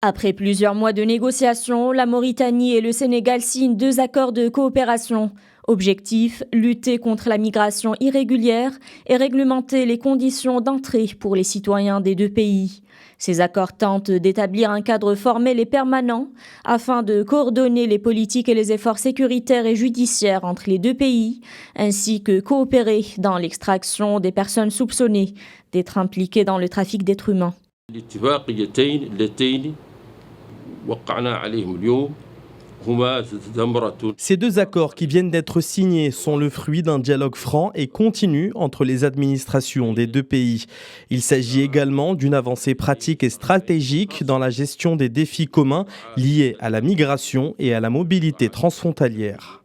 Après plusieurs mois de négociations, la Mauritanie et le Sénégal signent 2 accords de coopération. Objectif, lutter contre la migration irrégulière et réglementer les conditions d'entrée pour les citoyens des 2 pays. Ces accords tentent d'établir un cadre formel et permanent afin de coordonner les politiques et les efforts sécuritaires et judiciaires entre les 2 pays, ainsi que coopérer dans l'extraction des personnes soupçonnées d'être impliquées dans le trafic d'êtres humains. Ces 2 accords qui viennent d'être signés sont le fruit d'un dialogue franc et continu entre les administrations des 2 pays. Il s'agit également d'une avancée pratique et stratégique dans la gestion des défis communs liés à la migration et à la mobilité transfrontalière.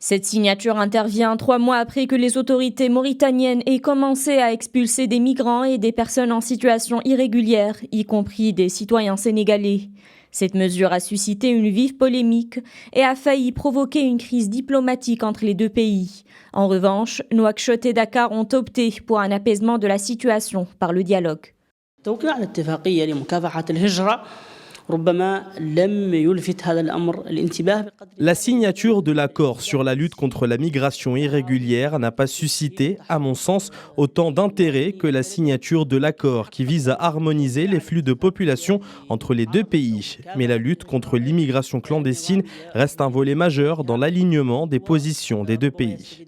Cette signature intervient 3 mois après que les autorités mauritaniennes aient commencé à expulser des migrants et des personnes en situation irrégulière, y compris des citoyens sénégalais. Cette mesure a suscité une vive polémique et a failli provoquer une crise diplomatique entre les 2 pays. En revanche, Nouakchott et Dakar ont opté pour un apaisement de la situation par le dialogue. La signature de l'accord sur la lutte contre la migration irrégulière n'a pas suscité, à mon sens, autant d'intérêt que la signature de l'accord qui vise à harmoniser les flux de population entre les 2 pays. Mais la lutte contre l'immigration clandestine reste un volet majeur dans l'alignement des positions des 2 pays.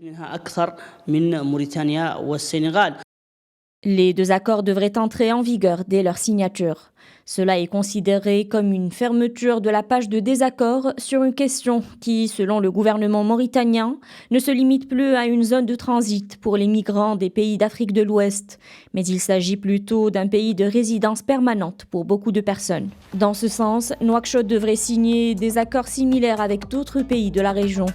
Les 2 accords devraient entrer en vigueur dès leur signature. Cela est considéré comme une fermeture de la page de désaccord sur une question qui, selon le gouvernement mauritanien, ne se limite plus à une zone de transit pour les migrants des pays d'Afrique de l'Ouest, mais il s'agit plutôt d'un pays de résidence permanente pour beaucoup de personnes. Dans ce sens, Nouakchott devrait signer des accords similaires avec d'autres pays de la région.